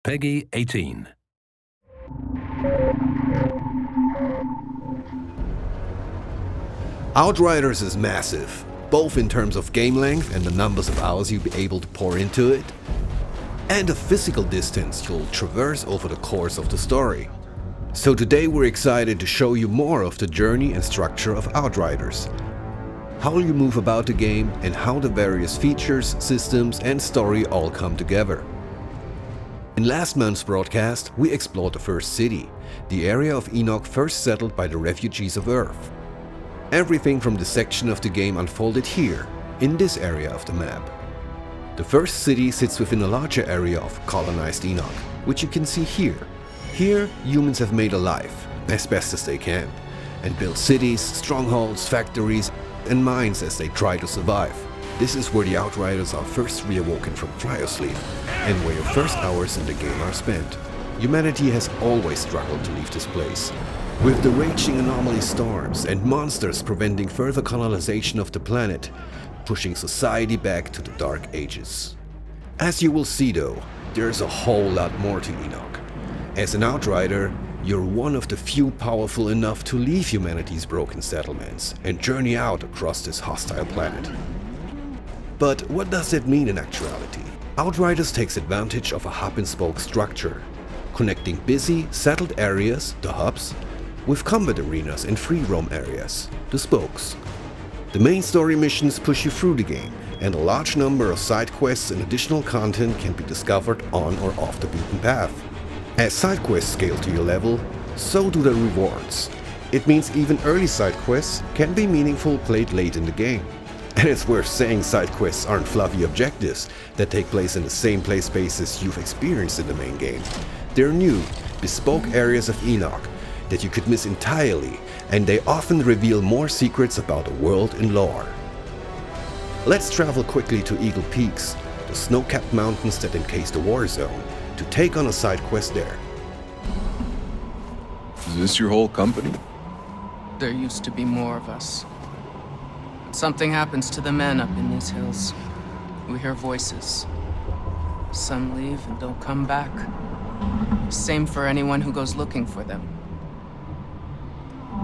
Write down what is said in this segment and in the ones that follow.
Peggy 18. Outriders is massive, both in terms of game length and the numbers of hours you'll be able to pour into it, and the physical distance you'll traverse over the course of the story. So today we're excited to show you more of the journey and structure of Outriders, how you move about the game and how the various features, systems and story all come together. In last month's broadcast, we explored the first city, the area of Enoch first settled by the refugees of Earth. Everything from this section of the game unfolded here, in this area of the map. The first city sits within a larger area of colonized Enoch, which you can see here. Here, humans have made a life, as best as they can, and built cities, strongholds, factories, and mines as they try to survive. This is where the Outriders are first reawoken from cryosleep, and where your first hours in the game are spent. Humanity has always struggled to leave this place, with the raging anomaly storms and monsters preventing further colonization of the planet, pushing society back to the Dark Ages. As you will see though, there's a whole lot more to Enoch. As an Outrider, you're one of the few powerful enough to leave humanity's broken settlements and journey out across this hostile planet. But what does that mean in actuality? Outriders takes advantage of a hub-and-spoke structure, connecting busy, settled areas, the hubs, with combat arenas and free roam areas, the spokes. The main story missions push you through the game, and a large number of side quests and additional content can be discovered on or off the beaten path. As side quests scale to your level, so do the rewards. It means even early side quests can be meaningful played late in the game. And it's worth saying side quests aren't fluffy objectives that take place in the same play spaces you've experienced in the main game. They're new, bespoke areas of Enoch that you could miss entirely, and they often reveal more secrets about the world and lore. Let's travel quickly to Eagle Peaks, the snow-capped mountains that encase the war zone, to take on a side quest there. Is this your whole company? There used to be more of us. Something happens to the men up in these hills. We hear voices. Some leave and don't come back. Same for anyone who goes looking for them.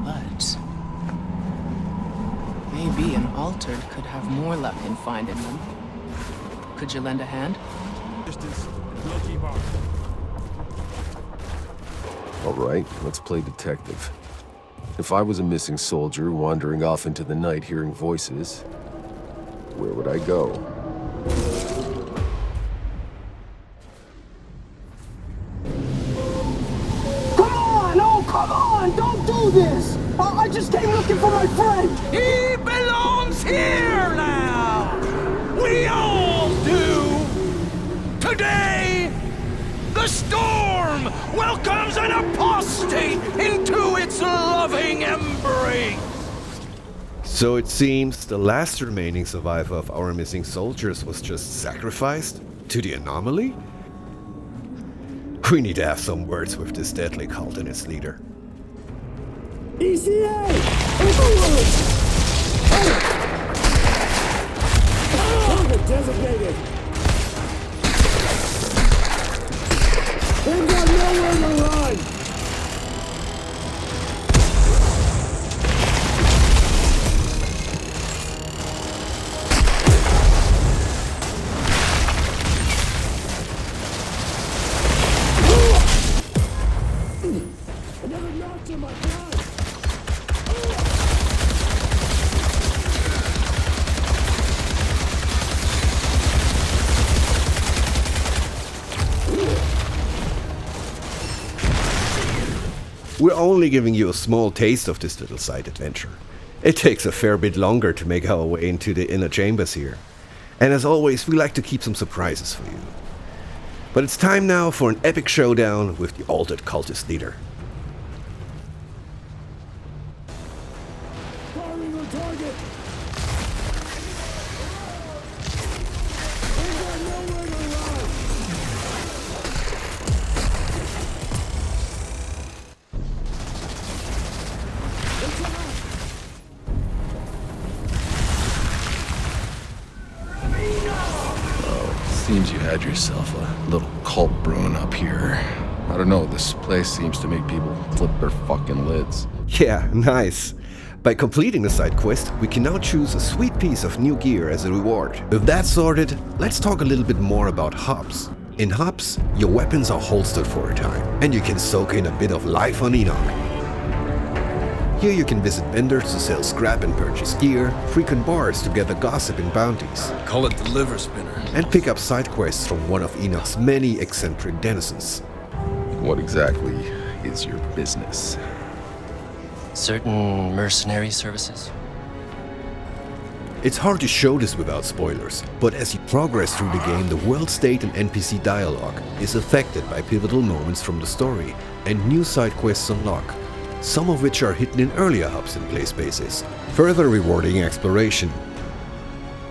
But maybe an altered could have more luck in finding them. Could you lend a hand? All right, let's play detective. If I was a missing soldier wandering off into the night hearing voices, where would I go? Come on! Oh, come on! Don't do this! I just came looking for my friend! He belongs here now! We all do! Today, the storm welcomes an apostate into its loving embrace! So it seems the last remaining survivor of our missing soldiers was just sacrificed to the anomaly? We need to have some words with this deadly cult and its leader. ECA! Overload! Target designated! They've got nowhere to run! Another notch in my gun! We're only giving you a small taste of this little side adventure. It takes a fair bit longer to make our way into the inner chambers here. And as always, we like to keep some surprises for you. But it's time now for an epic showdown with the altered cultist leader. Firing on target! They've got nowhere to run! Seems you had yourself a little cult brewing up here. I don't know, this place seems to make people flip their fucking lids. Yeah, nice. By completing the side quest, we can now choose a sweet piece of new gear as a reward. With that sorted, let's talk a little bit more about hubs. In hubs, your weapons are holstered for a time, and you can soak in a bit of life on Enoch. Here you can visit vendors to sell scrap and purchase gear, frequent bars to gather gossip and bounties, Call it the liver spinner. and pick up side quests from one of Enoch's many eccentric denizens. What exactly is your business? Certain mercenary services? It's hard to show this without spoilers, but as you progress through the game, the world state and NPC dialogue is affected by pivotal moments from the story, and new side quests unlock, some of which are hidden in earlier hubs and play spaces, further rewarding exploration.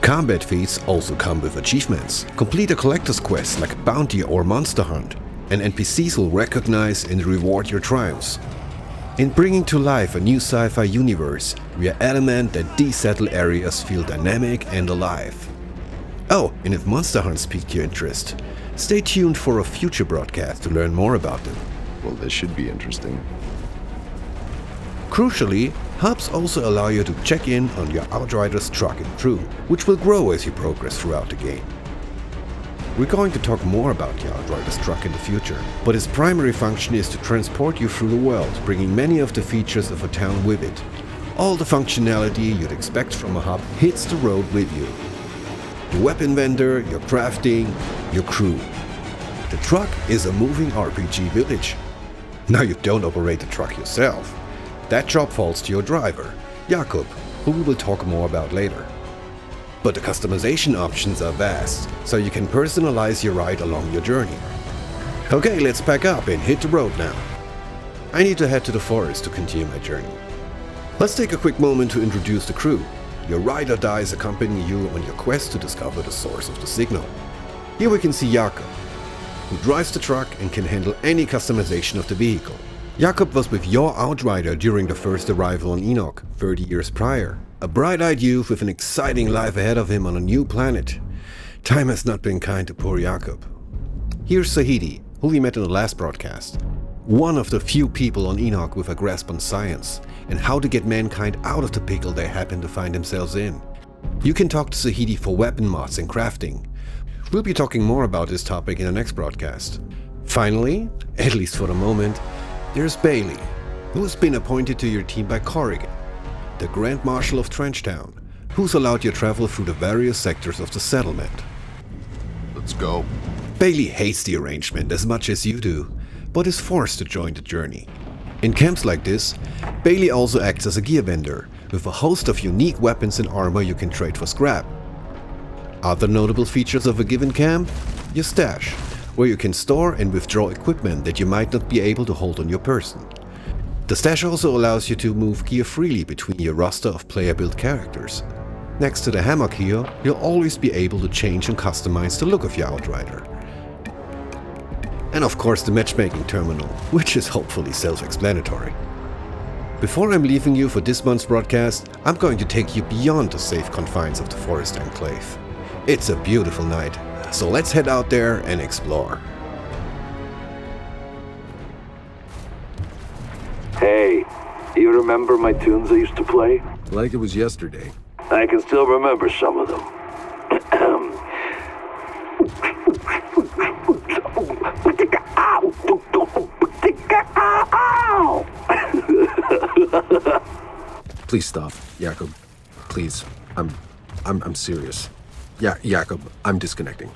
Combat feats also come with achievements. Complete a collector's quest like a bounty or monster hunt, and NPCs will recognize and reward your triumphs. In bringing to life a new sci-fi universe, we are adamant that these settled areas feel dynamic and alive. Oh, and if monster hunts piqued your interest, stay tuned for a future broadcast to learn more about them. Well, this should be interesting. Crucially, hubs also allow you to check in on your Outriders truck and crew, which will grow as you progress throughout the game. We're going to talk more about the Outriders truck in the future, but its primary function is to transport you through the world, bringing many of the features of a town with it. All the functionality you'd expect from a hub hits the road with you. Your weapon vendor, your crafting, your crew. The truck is a moving RPG village. Now you don't operate the truck yourself. That job falls to your driver, Jakob, who we will talk more about later. But the customization options are vast, so you can personalize your ride along your journey. Okay, let's pack up and hit the road now. I need to head to the forest to continue my journey. Let's take a quick moment to introduce the crew. Your ride or dies accompany you on your quest to discover the source of the signal. Here we can see Jakob, who drives the truck and can handle any customization of the vehicle. Jakob was with your Outrider during the first arrival on Enoch 30 years prior. A bright-eyed youth with an exciting life ahead of him on a new planet. Time has not been kind to poor Jakob. Here's Sahidi, who we met in the last broadcast. One of the few people on Enoch with a grasp on science and how to get mankind out of the pickle they happen to find themselves in. You can talk to Sahidi for weapon mods and crafting. We'll be talking more about this topic in the next broadcast. Finally, at least for the moment, there's Bailey, who has been appointed to your team by Corrigan, the Grand Marshal of Trenchtown, who's allowed your travel through the various sectors of the settlement. Let's go. Bailey hates the arrangement as much as you do, but is forced to join the journey. In camps like this, Bailey also acts as a gear vendor, with a host of unique weapons and armor you can trade for scrap. Other notable features of a given camp? Your stash, where you can store and withdraw equipment that you might not be able to hold on your person. The stash also allows you to move gear freely between your roster of player-built characters. Next to the hammock here, you'll always be able to change and customize the look of your Outrider. And of course the matchmaking terminal, which is hopefully self-explanatory. Before I'm leaving you for this month's broadcast, I'm going to take you beyond the safe confines of the Forest Enclave. It's a beautiful night, so let's head out there and explore. Hey, you remember my tunes I used to play? Like it was yesterday. I can still remember some of them. Please stop, Jakob. Please. I'm serious. Yeah, Jakob, I'm disconnecting.